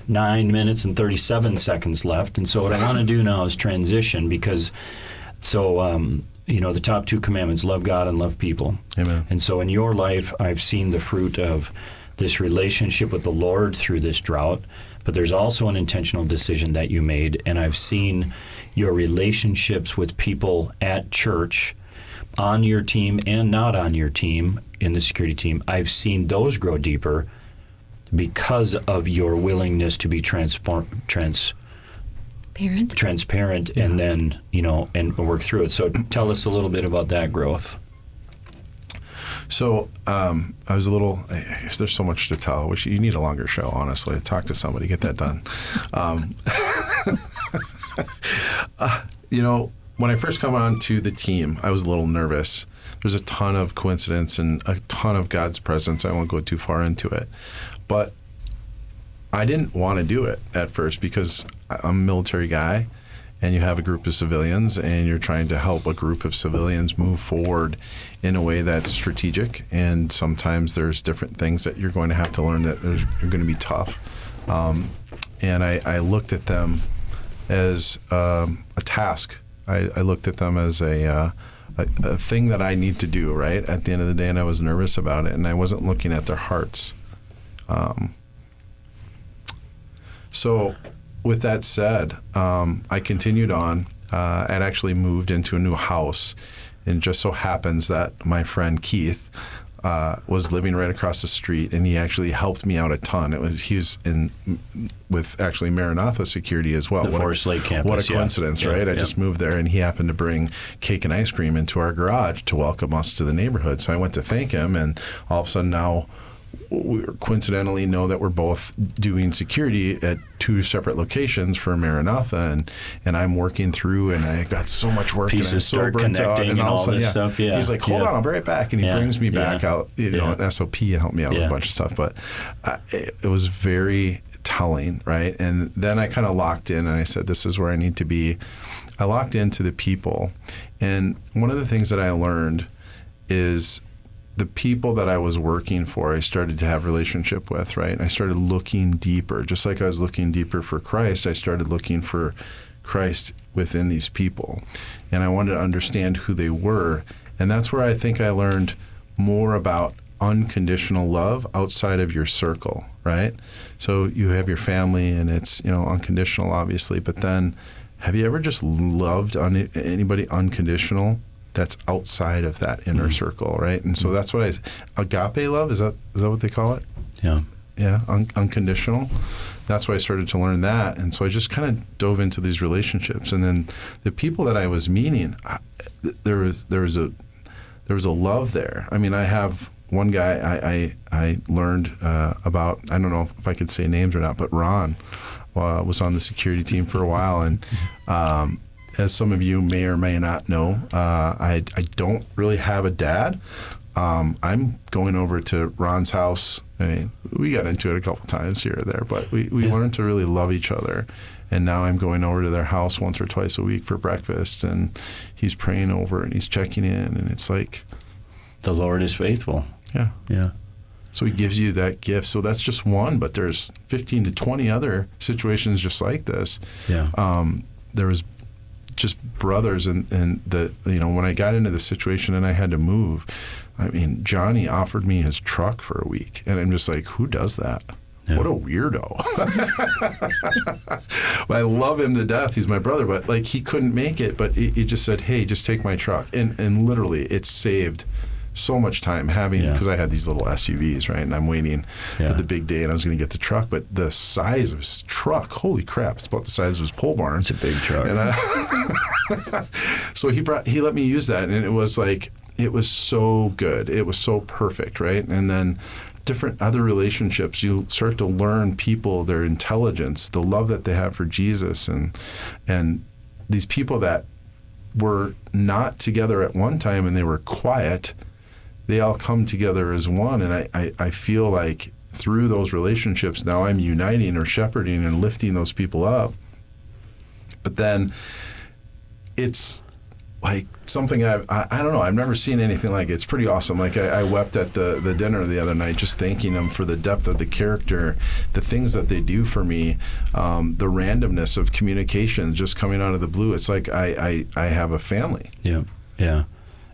B: 9 minutes and 37 seconds left. And so what I want to do now is transition, because the top 2 commandments, love God and love people.
D: Amen.
B: And so in your life, I've seen the fruit of this relationship with the Lord through this drought, but there's also an intentional decision that you made, and I've seen your relationships with people at church, on your team and not on your team, in the security team. I've seen those grow deeper because of your willingness to be transparent, and then, and work through it. So tell us a little bit about that growth.
D: So I was there's so much to tell. You need a longer show, honestly. Talk to somebody, get that done. When I first come on to the team, I was a little nervous. There's a ton of coincidence and a ton of God's presence. I won't go too far into it. But I didn't want to do it at first because I'm a military guy, and you have a group of civilians, and you're trying to help a group of civilians move forward in a way that's strategic. And sometimes there's different things that you're going to have to learn that are going to be tough. And I looked at them as a task. I looked at them as a thing that I need to do, right, at the end of the day, and I was nervous about it, and I wasn't looking at their hearts. So with that said, I continued on and actually moved into a new house. And just so happens that my friend Keith was living right across the street, and he actually helped me out a ton. He was in with actually Maranatha Security as well.
B: The Forest Lake campus.
D: What a coincidence, right? I just moved there, and he happened to bring cake and ice cream into our garage to welcome us to the neighborhood. So I went to thank him, and all of a sudden now we coincidentally know that we're both doing security at 2 separate locations for Maranatha, and I'm working through, and I got so much work,
B: pieces
D: and I'm so
B: start
D: burnt
B: connecting
D: out,
B: and all this stuff. Yeah,
D: he's like, hold on, I'll be right back, and he brings me back out, an SOP, and helped me out with a bunch of stuff. But it was very telling, right? And then I kind of locked in, and I said, this is where I need to be. I locked into the people, and one of the things that I learned is the people that I was working for, I started to have relationship with, right? I started looking deeper. Just like I was looking deeper for Christ, I started looking for Christ within these people. And I wanted to understand who they were. And that's where I think I learned more about unconditional love outside of your circle, right? So you have your family and it's, unconditional, obviously. But then have you ever just loved anybody unconditional that's outside of that inner circle, right? And so that's what agape love, is that what they call it?
B: Yeah.
D: Yeah, unconditional. That's why I started to learn that. And so I just kind of dove into these relationships. And then the people that I was meeting, there was a love there. I mean, I have one guy I learned about, I don't know if I could say names or not, but Ron was on the security team for a while. And as some of you may or may not know, I don't really have a dad. I'm going over to Ron's house. I mean, we got into it a couple times here or there, but we learned to really love each other. And now I'm going over to their house once or twice a week for breakfast, and he's praying over and he's checking in, and it's like,
B: the Lord is faithful.
D: Yeah.
B: Yeah.
D: So he gives you that gift. So that's just one, but there's 15 to 20 other situations just like this.
B: Yeah.
D: There was just brothers, and when I got into the situation and I had to move, I mean, Johnny offered me his truck for a week, and I'm just like, who does that? Yeah. What a weirdo. I love him to death. He's my brother, but like he couldn't make it, but he just said, hey, just take my truck. And literally it saved so much time because I had these little SUVs, right? And I'm waiting for the big day and I was going to get the truck, but the size of his truck, holy crap, it's about the size of his pole barn.
B: It's a big truck.
D: And so he let me use that, and it was like, it was so good. It was so perfect, right? And then different other relationships, you start to learn people, their intelligence, the love that they have for Jesus, and these people that were not together at one time and they were quiet, they all come together as one. And I feel like through those relationships, now I'm uniting or shepherding and lifting those people up. But then it's like something I don't know, I've never seen anything like it. It's pretty awesome. Like I wept at the dinner the other night just thanking them for the depth of the character, the things that they do for me, the randomness of communication just coming out of the blue. It's like I have a family.
B: Yeah, yeah.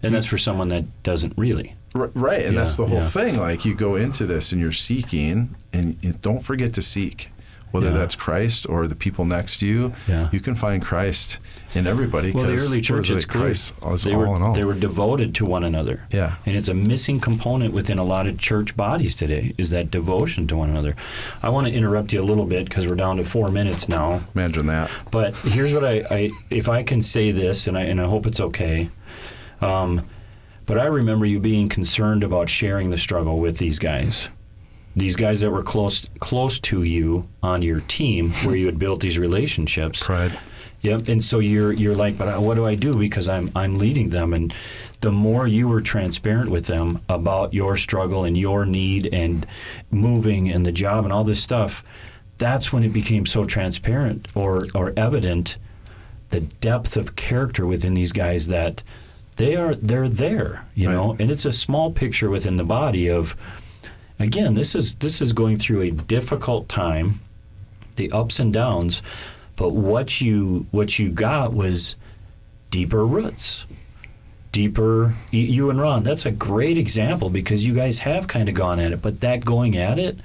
B: And that's for someone that doesn't really.
D: Right, and that's the whole thing. Like you go into this and you're seeking, and don't forget to seek. Whether that's Christ or the people next to you, you can find Christ in everybody.
B: Well, the early church is
D: Christ all
B: in all.
D: They
B: were devoted to one another.
D: Yeah.
B: And it's a missing component within a lot of church bodies today, is that devotion to one another. I want to interrupt you a little bit because we're down to 4 minutes now.
D: Imagine that.
B: But here's what if I can say this, and I hope it's okay, but I remember you being concerned about sharing the struggle with these guys. These guys that were close to you on your team, where you had built these relationships.
D: Pride.
B: Yep. And so you're like, but what do I do? Because I'm leading them. And the more you were transparent with them about your struggle and your need and moving and the job and all this stuff, that's when it became so transparent or evident, the depth of character within these guys, that they're there, you know. And it's a small picture within the body of, again, this is going through a difficult time, the ups and downs, but what you got was deeper roots, deeper. You and Ron, that's a great example, because you guys have kind of gone at it, but that going at it,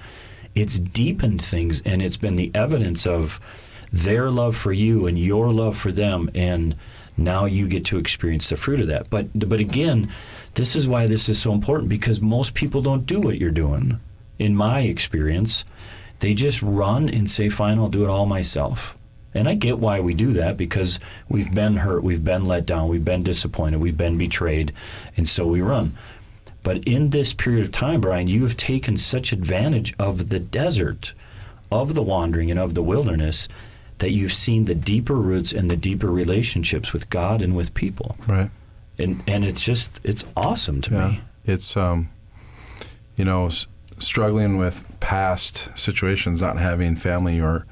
B: it's deepened things, and it's been the evidence of their love for you and your love for them, and now you get to experience the fruit of that. But again, this is why this is so important, because most people don't do what you're doing. In my experience, they just run and say, fine, I'll do it all myself. And I get why we do that, because we've been hurt, we've been let down, we've been disappointed, we've been betrayed, and so we run. But in this period of time, Brian, you have taken such advantage of the desert, of the wandering and of the wilderness, that you've seen the deeper roots and the deeper relationships with God and with people.
D: Right.
B: And it's awesome to me.
D: It's struggling with past situations, not having family or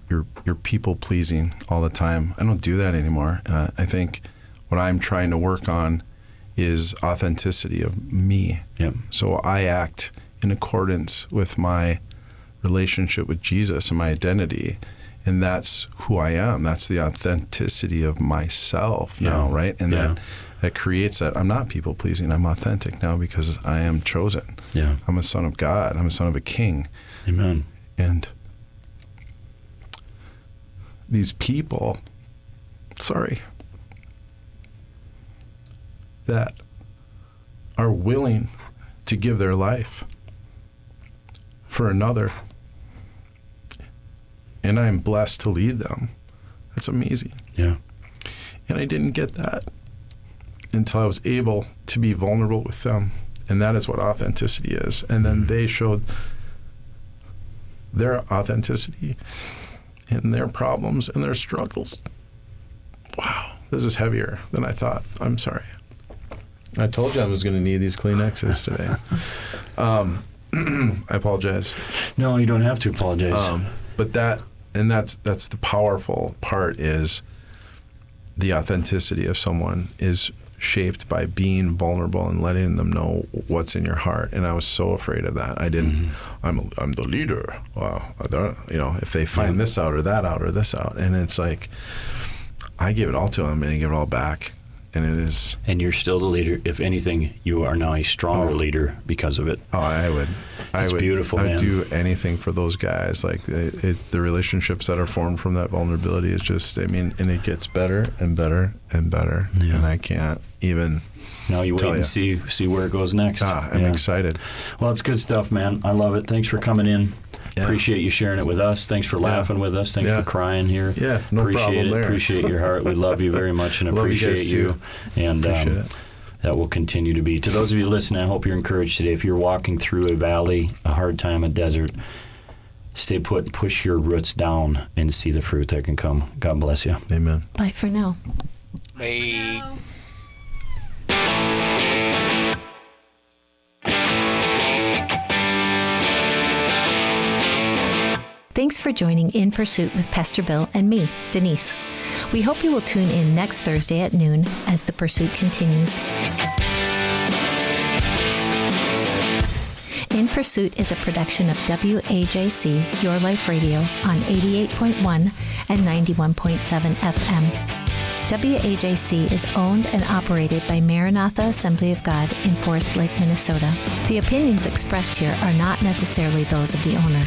D: you're people pleasing all the time. I don't do that anymore. I think what I'm trying to work on is authenticity of me.
B: Yep.
D: So I act in accordance with my relationship with Jesus and my identity, and that's who I am. That's the authenticity of myself now, right? And that creates that I'm not people pleasing. I'm authentic now because I am chosen.
B: Yeah.
D: I'm a son of God. I'm a son of a king.
B: Amen.
D: And these people, that are willing to give their life for another, and I'm blessed to lead them. That's amazing.
B: Yeah.
D: And I didn't get that until I was able to be vulnerable with them. And that is what authenticity is. And then they showed their authenticity in their problems and their struggles. Wow, this is heavier than I thought. I'm sorry. I told you I was going to need these Kleenexes today. I apologize.
B: No, you don't have to apologize.
D: But that's the powerful part, is the authenticity of someone is shaped by being vulnerable and letting them know what's in your heart. And I was so afraid of that. I didn't. I'm the leader. If they find this out or that out or this out, and it's like I give it all to them and I give it all back. And it is.
B: And you're still the leader. If anything, you are now a stronger leader because of it.
D: Oh, I would.
B: It's beautiful, man.
D: I'd do anything for those guys. Like the relationships that are formed from that vulnerability is just. I mean, and it gets better and better and better.
B: Yeah.
D: And I can't even.
B: Now you wait and see where it goes next.
D: I'm excited.
B: Well, it's good stuff, man. I love it. Thanks for coming in. Yeah. Appreciate you sharing it with us. Thanks for laughing with us. Thanks for crying here.
D: Yeah, no problem there.
B: Appreciate your heart. We love you very much and appreciate you. And that will continue to be. To those of you listening, I hope you're encouraged today. If you're walking through a valley, a hard time, a desert, stay put, push your roots down, and see the fruit that can come. God bless you.
D: Amen.
A: Bye for now.
E: Bye.
A: Thanks for joining In Pursuit with Pastor Bill and me, Denise. We hope you will tune in next Thursday at noon as the pursuit continues. In Pursuit is a production of WAJC, Your Life Radio, on 88.1 and 91.7 FM. WAJC is owned and operated by Maranatha Assembly of God in Forest Lake, Minnesota. The opinions expressed here are not necessarily those of the owner.